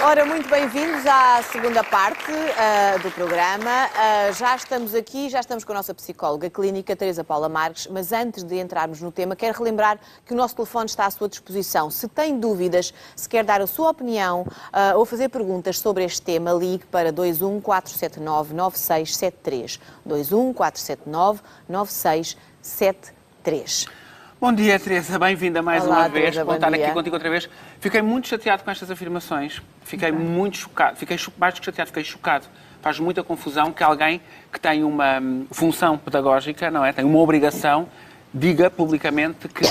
Ora, muito bem-vindos à segunda parte do programa. Já estamos aqui, já estamos com a nossa psicóloga clínica, Teresa Paula Marques, mas antes de entrarmos no tema, quero relembrar que o nosso telefone está à sua disposição. Se tem dúvidas, se quer dar a sua opinião ou fazer perguntas sobre este tema, ligue para 21 479 9673. 21 479 9673. Bom dia, Teresa. Bem-vinda mais Olá, uma vez. Teresa, Vou estar bom dia. aqui contigo outra vez. Fiquei muito chateado com estas afirmações. Fiquei muito chocado. Mais do que chateado, fiquei chocado. Faz muita confusão que alguém que tem uma função pedagógica, não é? Tem uma obrigação, diga publicamente que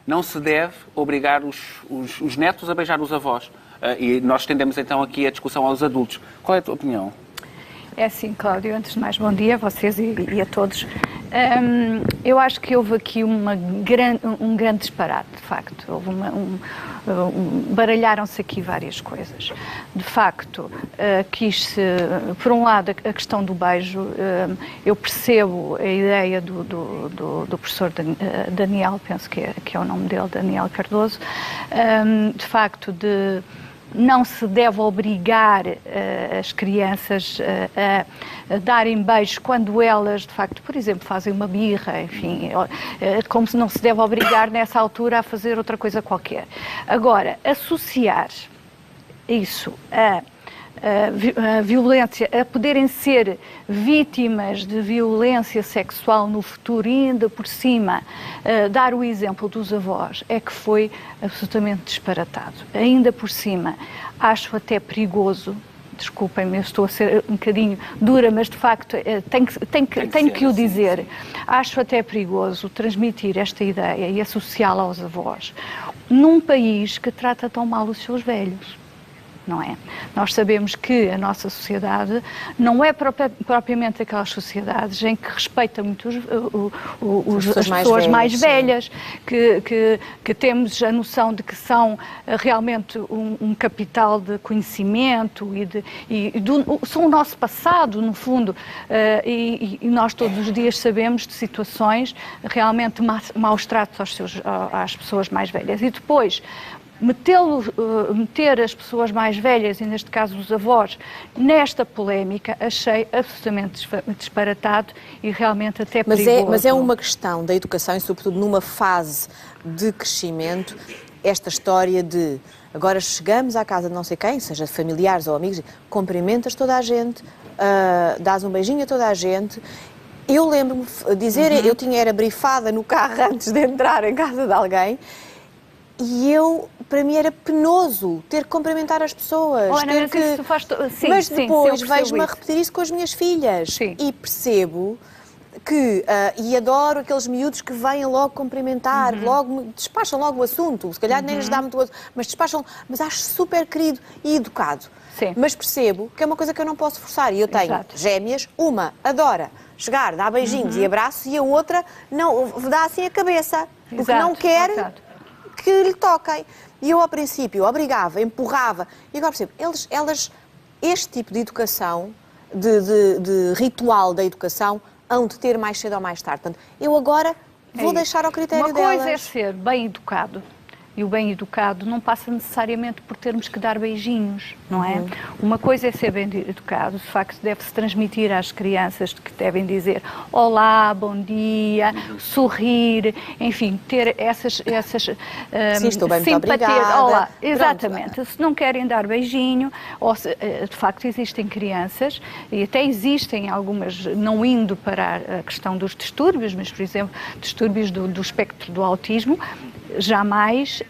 não se deve obrigar os netos a beijar os avós. E nós estendemos então aqui a discussão aos adultos. Qual é a tua opinião? É assim, Cláudio, antes de mais, bom dia a vocês e a todos. Eu acho que houve aqui um grande disparate, de facto. Baralharam-se aqui várias coisas. De facto, por um lado, a questão do beijo, eu percebo a ideia do professor Daniel, penso que é o nome dele, Daniel Cardoso, de facto, não se deve obrigar as crianças a darem beijos quando elas, de facto, por exemplo, fazem uma birra, enfim, como se não se deve obrigar nessa altura a fazer outra coisa qualquer. Agora, associar isso a violência, a poderem ser vítimas de violência sexual no futuro e ainda por cima dar o exemplo dos avós, é que foi absolutamente disparatado. Ainda por cima, acho até perigoso, desculpem-me, eu estou a ser um bocadinho dura, mas de facto tenho que o dizer. Acho até perigoso transmitir esta ideia e associá-la aos avós num país que trata tão mal os seus velhos. Não é? Nós sabemos que a nossa sociedade não é propriamente aquelas sociedades em que respeita muito as pessoas mais velhas, que temos a noção de que são realmente um capital de conhecimento são o nosso passado, no fundo, e nós todos os dias sabemos de situações realmente maus tratos às pessoas mais velhas. E depois, meter as pessoas mais velhas, e neste caso os avós, nesta polémica, achei absolutamente disparatado e realmente até perigoso. Mas é uma questão da educação e sobretudo numa fase de crescimento, esta história de agora chegamos à casa de não sei quem, seja de familiares ou amigos, cumprimentas toda a gente, dás um beijinho a toda a gente. Eu lembro-me de dizer, era brifada no carro antes de entrar em casa de alguém. E para mim era penoso ter que cumprimentar as pessoas. Mas depois vejo-me a repetir isso com as minhas filhas. Sim. E percebo que, e adoro aqueles miúdos que vêm logo cumprimentar, despacham logo o assunto. Se calhar nem lhes dá muito gosto, mas despacham. Mas acho super querido e educado. Sim. Mas percebo que é uma coisa que eu não posso forçar. E eu tenho gêmeas, uma adora chegar, dá beijinhos e abraços, e a outra não, dá assim a cabeça. Porque não quer que lhe toquem. E eu, ao princípio, obrigava, empurrava. E agora percebo, este tipo de educação, de ritual da educação, hão de ter mais cedo ou mais tarde. Portanto, eu agora vou deixar ao critério delas. Uma coisa é ser bem educado. E o bem educado não passa necessariamente por termos que dar beijinhos, não é? Uma coisa é ser bem educado, de facto deve-se transmitir às crianças que devem dizer olá, bom dia, sorrir, enfim, ter essas Sim, estou bem, muito obrigada. Olá, exatamente. Pronto. Se não querem dar beijinho, de facto existem crianças, e até existem algumas, não indo para a questão dos distúrbios, mas, por exemplo, distúrbios do espectro do autismo, jamais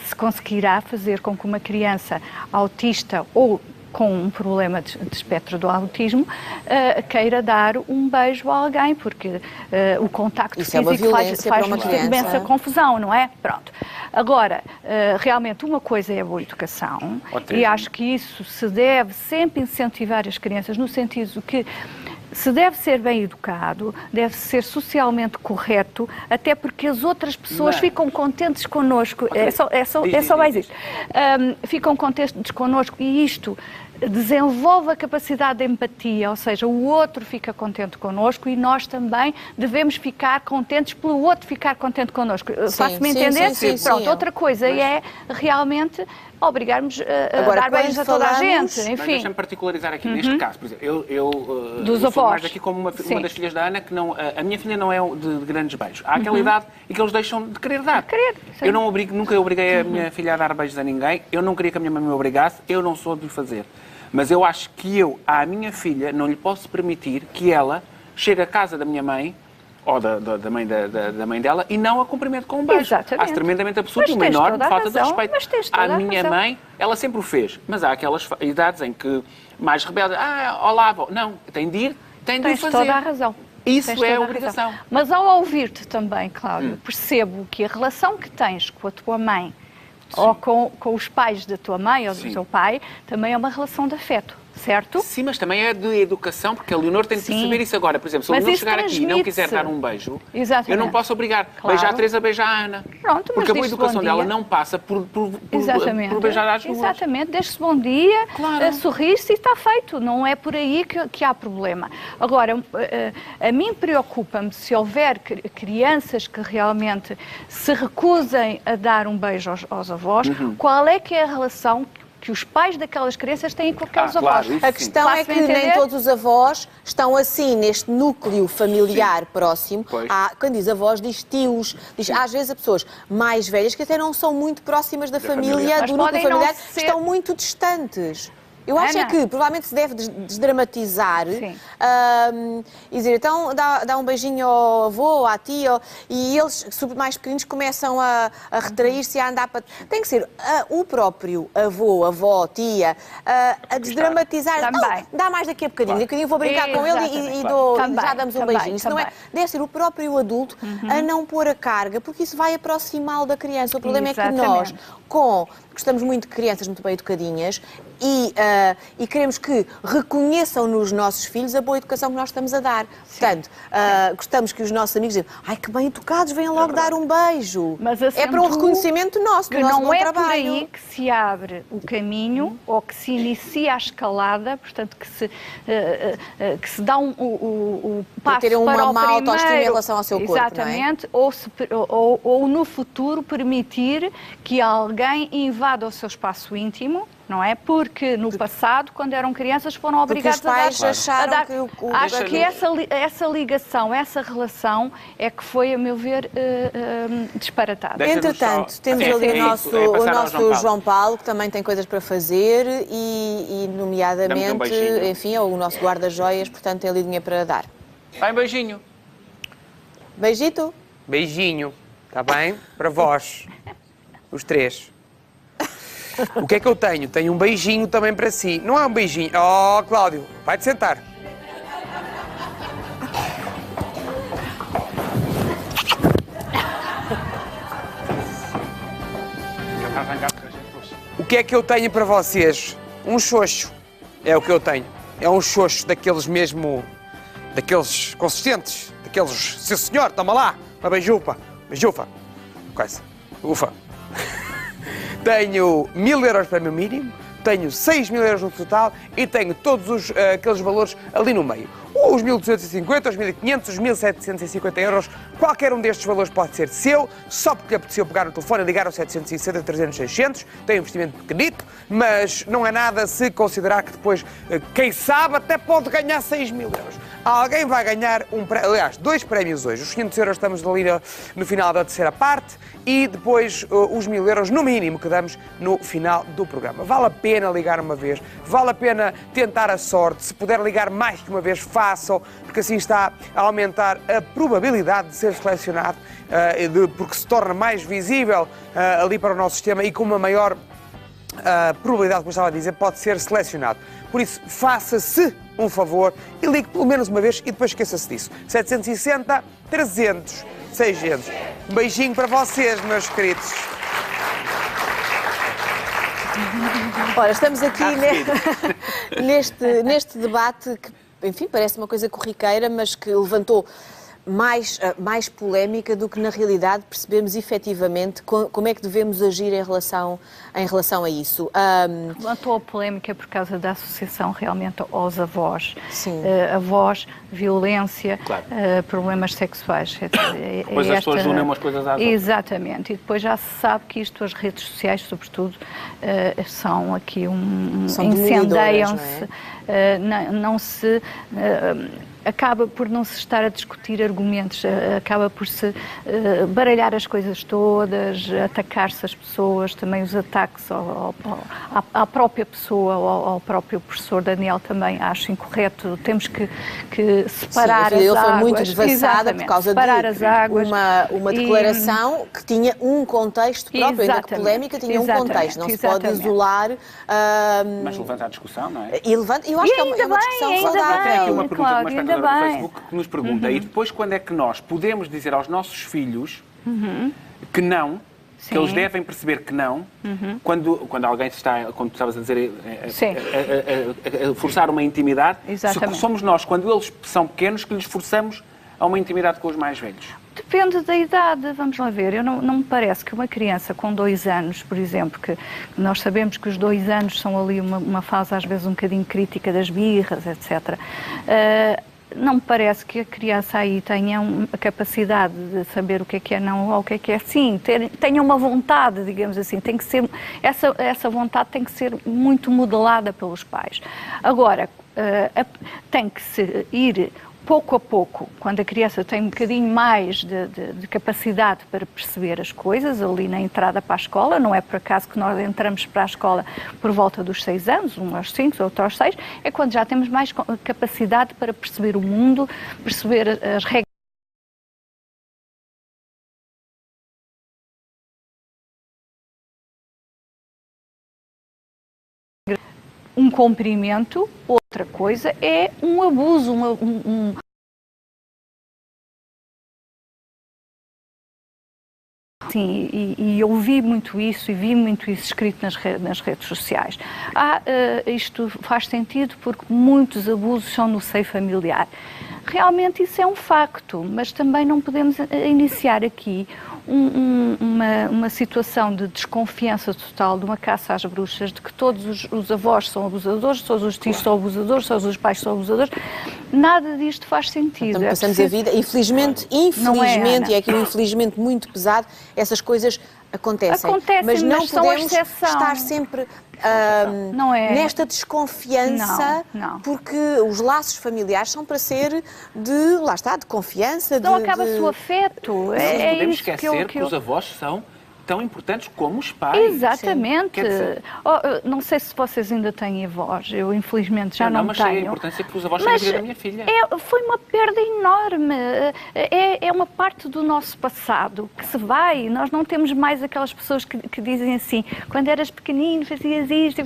se conseguirá fazer com que uma criança autista ou com um problema de espectro do autismo queira dar um beijo a alguém, porque o contacto isso físico faz uma imensa confusão, não é? Pronto. Agora, realmente uma coisa é a boa educação e acho que isso se deve sempre incentivar as crianças no sentido que se deve ser bem educado, deve ser socialmente correto, até porque as outras pessoas ficam contentes connosco. É só mais isto. Ficam contentes connosco e isto desenvolve a capacidade de empatia, ou seja, o outro fica contente connosco e nós também devemos ficar contentes pelo outro ficar contente connosco. Faço-me entender? Pronto, outra coisa é realmente obrigarmos a dar beijos a toda a gente. Enfim. Deixa-me particularizar aqui, neste caso, por exemplo, Dos eu sou avós. mais aqui como uma das filhas da Ana, que não, a minha filha não é de grandes beijos. Há aquela idade em que eles deixam de querer dar. Eu nunca obriguei a minha filha a dar beijos a ninguém, eu não queria que a minha mãe me obrigasse, eu não sou de lhe fazer. Mas eu acho que eu, à minha filha, não lhe posso permitir que ela chegue à casa da minha mãe ou da mãe dela e não a cumprimente com um beijo. Exatamente. Acho tremendamente absurdo, uma enorme falta de respeito. Mas tens toda à minha mãe, ela sempre o fez, mas há aquelas idades em que mais rebelde, olá, avó. Não, tem de ir, tem de o fazer. Tens toda a razão. Isso é a obrigação. Mas ao ouvir-te também, Cláudio, percebo que a relação que tens com a tua mãe ou com os pais da tua mãe ou do teu pai também é uma relação de afeto, certo? Sim, mas também é de educação, porque a Leonor tem de perceber isso agora. Por exemplo, se a Leonor chegar aqui e não quiser dar um beijo, eu não posso obrigar. Beijar a Teresa, beijar a Ana. Pronto, porque a boa educação dela não passa por beijar as duas. Exatamente, deixe-se bom dia, sorrir-se e está feito. Não é por aí que há problema. Agora, a mim preocupa-me se houver crianças que realmente se recusem a dar um beijo aos avós, qual é que é a relação que os pais daquelas crianças têm com aqueles avós. Claro, a questão é que nem todos os avós estão assim neste núcleo familiar próximo. Quando diz avós, diz tios, diz às vezes a pessoas mais velhas que até não são muito próximas da família, do núcleo familiar, estão muito distantes. Eu acho que provavelmente se deve desdramatizar e dizer, então dá um beijinho ao avô, à tia, e eles, mais pequeninos, começam a retrair-se e a andar para... Tem que ser o próprio avô, avó, tia, a desdramatizar. Também. Dá mais daqui a bocadinho, daqui a bocadinho vou brincar com ele e já damos um beijinho. Isso não é, deve ser o próprio adulto a não pôr a carga, porque isso vai aproximá-lo da criança. O problema é que nós, gostamos muito de crianças muito bem educadinhas e queremos que reconheçam nos nossos filhos a boa educação que nós estamos a dar. Portanto, gostamos que os nossos amigos digam, ai, que bem educados, venham logo dar um beijo. Mas é para um reconhecimento nosso, do nosso bom trabalho. Não é por aí que se abre o caminho ou que se inicia a escalada, portanto, que se dá o passo ter uma para o má primeiro, autoestima em relação ao seu corpo, exatamente, não é? ou no futuro permitir que alguém invada o seu espaço íntimo, não é? Porque no passado, quando eram crianças, foram obrigados a dar... Acho que essa ligação, essa relação é que foi, a meu ver, disparatada. Entretanto, temos ali o nosso João Paulo, que também tem coisas para fazer e nomeadamente, enfim, é o nosso guarda-joias, portanto tem ali dinheiro para dar. Vai, beijinho. Beijito. Beijinho, está bem? Para vós, os três. O que é que eu tenho? Tenho um beijinho também para si. Não é um beijinho. Oh, Cláudio, vai-te sentar. O que é que eu tenho para vocês? Um xoxo. É o que eu tenho. É um xoxo daqueles mesmo... daqueles consistentes. Daqueles... Sim, senhor, toma lá. Uma beijufa. Beijufa. Coisa. Ufa. Tenho 1000 euros para o meu mínimo, tenho 6.000 euros no total e tenho todos aqueles valores ali no meio. Os 1.250, os 1.500, os 1.750 euros, qualquer um destes valores pode ser seu, só porque lhe apeteceu pegar no telefone e ligar ao 760 300 600, tem um investimento pequenito, mas não é nada se considerar que depois, quem sabe, até pode ganhar 6.000 euros. Alguém vai ganhar dois prémios hoje. Os 500 euros estamos ali no final da terceira parte e depois os 1.000 euros no mínimo que damos no final do programa. Vale a pena ligar uma vez, vale a pena tentar a sorte. Se puder ligar mais que uma vez, façam, porque assim está a aumentar a probabilidade de ser selecionado, porque se torna mais visível ali para o nosso sistema e com uma maior probabilidade, como eu estava a dizer, pode ser selecionado. Por isso, faça-se um favor e ligue pelo menos uma vez e depois esqueça-se disso. 760 300 600. Um beijinho para vocês, meus queridos. Ora, estamos aqui neste debate que, enfim, parece uma coisa corriqueira, mas que levantou mais polémica do que na realidade percebemos efetivamente como é que devemos agir em relação a isso. Levantou a polémica por causa da associação realmente aos avós. Sim. Avós, violência, Claro. Problemas sexuais. Depois as pessoas unem umas coisas às outras. Exatamente. E depois já se sabe que isto, as redes sociais, sobretudo, são aqui São incendeiam-se. não é? Acaba por não se estar a discutir argumentos, acaba por se baralhar as coisas todas, atacar-se as pessoas, também os ataques à própria pessoa, ao próprio professor Daniel também acho incorreto. Temos que separar as águas. Ele foi muito devassada por causa de as águas uma declaração que tinha um contexto próprio, ainda que polémica, tinha um contexto. Não se pode isolar. Mas levanta a discussão, não é? Eu acho que é uma discussão saudável. Tem aqui uma pergunta Cláudio, de uma espectadora do Facebook que nos pergunta, e depois quando é que nós podemos dizer aos nossos filhos que não, que eles devem perceber que não, quando alguém está, como tu estavas a dizer, a forçar uma intimidade, somos nós, quando eles são pequenos, que lhes forçamos a uma intimidade com os mais velhos? Depende da idade, vamos lá ver. Não me parece que uma criança com 2 anos, por exemplo, que nós sabemos que os 2 anos são ali uma fase às vezes um bocadinho crítica das birras, etc., não me parece que a criança aí tenha a capacidade de saber o que é não ou o que é sim, tenha uma vontade, digamos assim, tem que ser, essa vontade tem que ser muito modelada pelos pais. Agora, tem que se ir pouco a pouco, quando a criança tem um bocadinho mais de capacidade para perceber as coisas, ali na entrada para a escola, não é por acaso que nós entramos para a escola por volta dos 6 anos, um aos 5, outro aos 6, é quando já temos mais capacidade para perceber o mundo, perceber as regras. Um cumprimento, outra coisa é um abuso, Sim, e eu vi muito isso escrito nas redes sociais. Isto faz sentido porque muitos abusos são no seio familiar. Realmente isso é um facto, mas também não podemos iniciar aqui uma situação de desconfiança total, de uma caça às bruxas, de que todos os avós são abusadores, todos os tios são abusadores, todos os pais são abusadores. Nada disto faz sentido. Então, passamos a vida, infelizmente, e é aqui um infelizmente muito pesado, essas coisas acontecem, mas não podemos estar sempre nesta desconfiança, porque os laços familiares são para ser de confiança. Então acaba-se o afeto. Não podemos esquecer que os avós são tão importantes como os pais. Exatamente. Não sei se vocês ainda têm avós, eu infelizmente já não tenho. Mas sei a importância que os avós têm na vida da minha filha. Foi uma perda enorme. É uma parte do nosso passado que se vai. Nós não temos mais aquelas pessoas que dizem assim, quando eras pequenino fazias isto.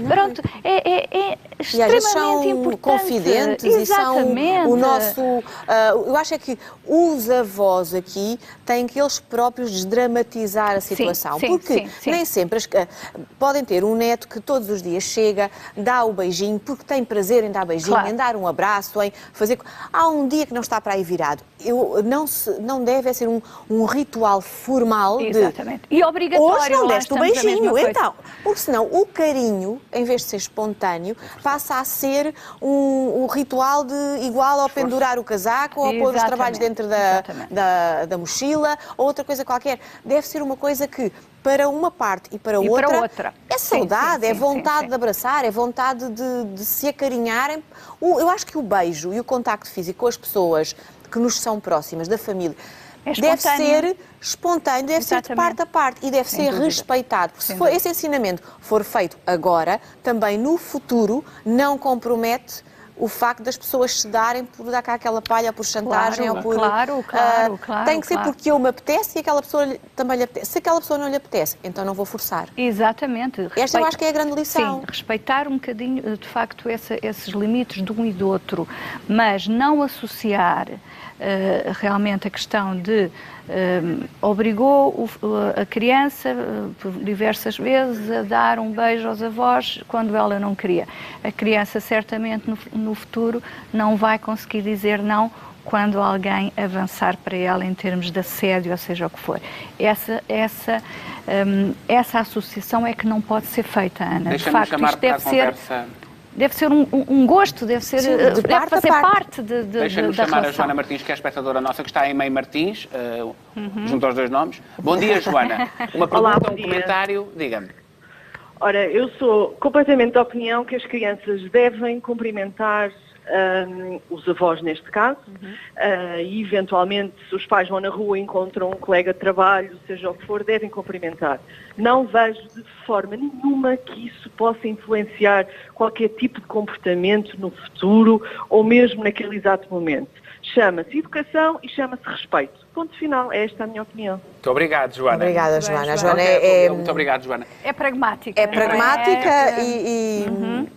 Pronto, é extremamente são importante. Confidentes. Exatamente. E são o nosso... eu acho que os avós aqui têm que eles próprios desdramatizar a situação, porque nem sempre podem ter um neto que todos os dias chega, dá o beijinho, porque tem prazer em dar beijinho, em dar um abraço, em fazer... Há um dia que não está para aí virado. Não deve ser um ritual formal. Exatamente. E obrigatório. Hoje não deste o beijinho, então. Porque senão o carinho, em vez de ser espontâneo, passa a ser um ritual igual ao pendurar o casaco, ou pôr os trabalhos dentro da mochila, ou outra coisa qualquer. Deve ser uma coisa que, para uma parte e para outra, é saudade, é vontade de abraçar, é vontade de se acarinharem. Eu acho que o beijo e o contacto físico com as pessoas que nos são próximas, da família, deve ser espontâneo, deve ser de parte a parte e deve ser respeitado. Porque se esse ensinamento for feito agora, também no futuro não compromete o facto das pessoas se darem por dar cá aquela palha, por chantagem ou por... Claro. Tem que ser porque eu me apetece e aquela pessoa também lhe apetece. Se aquela pessoa não lhe apetece, então não vou forçar. Exatamente. Esta eu acho que é a grande lição. Sim, respeitar um bocadinho, de facto, esses limites de um e do outro, mas não associar realmente a questão de obrigou a criança por diversas vezes a dar um beijo aos avós quando ela não queria. A criança certamente no futuro não vai conseguir dizer não quando alguém avançar para ela em termos de assédio, ou seja o que for. Essa associação é que não pode ser feita, Ana. De facto, isto deve ser um gosto, deve fazer parte Deixa-nos da chamar relação. a Joana Martins, que é a espectadora nossa, que está em Meio Martins, junto aos dois nomes. Bom dia, Joana. Uma pergunta, Olá, um comentário, diga-me. Ora, eu sou completamente da opinião que as crianças devem cumprimentar os avós, neste caso, e eventualmente, se os pais vão na rua e encontram um colega de trabalho, seja o que for, devem cumprimentar. Não vejo de forma nenhuma que isso possa influenciar qualquer tipo de comportamento no futuro ou mesmo naquele exato momento. Chama-se educação e chama-se respeito. Ponto final. Esta é a minha opinião. Muito obrigado, Joana. Obrigada, Joana. A Joana Muito obrigado, Joana. É pragmática. é pragmática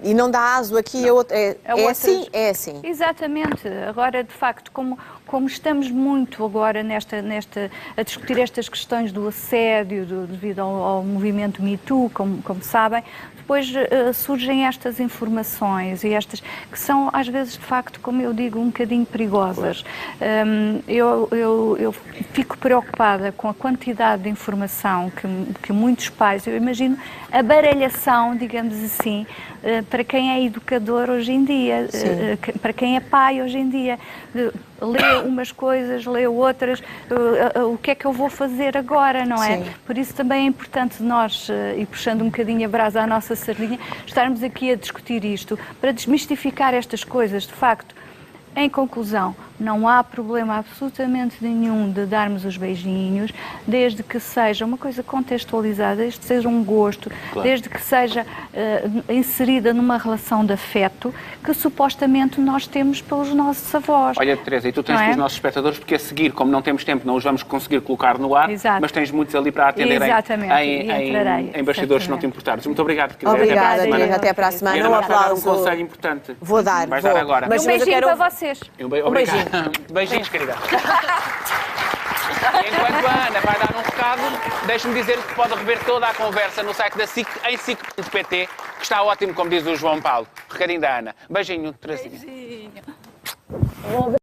e não dá aso aqui a outra. É assim, é assim. Exatamente. Agora, de facto, como estamos muito agora a discutir estas questões do assédio devido ao movimento Me Too, como sabem, depois surgem estas informações e estas que são, às vezes, de facto, como eu digo, um bocadinho perigosas. Eu fico preocupada com a quantidade de informação que muitos pais, eu imagino a baralhação, digamos assim, para quem é educador hoje em dia, para quem é pai hoje em dia. Lê umas coisas, lê outras, o que é que eu vou fazer agora, não é? Sim. Por isso também é importante nós, e puxando um bocadinho a brasa à nossa sardinha, estarmos aqui a discutir isto, para desmistificar estas coisas, de facto. Em conclusão, não há problema absolutamente nenhum de darmos os beijinhos, desde que seja uma coisa contextualizada, desde que seja um gosto, claro. Desde que seja inserida numa relação de afeto que supostamente nós temos pelos nossos avós. Olha, Teresa, e tu tens os nossos espectadores, porque a seguir, como não temos tempo, não os vamos conseguir colocar no ar, Exato. Mas tens muitos ali para atenderem em bastidores, se não te importares. Muito obrigado. Obrigada, até para a semana. Um aplauso. Um conselho importante. Vou dar. Vais dar agora. Mas um beijinho para vocês. Um beijinho. Beijinhos, querida. Enquanto a Ana vai dar um recado, deixe-me dizer que pode rever toda a conversa no site da SIC, em SIC.pt, que está ótimo, como diz o João Paulo. Recadinho da Ana. Beijinho, Terezinha. Beijinho.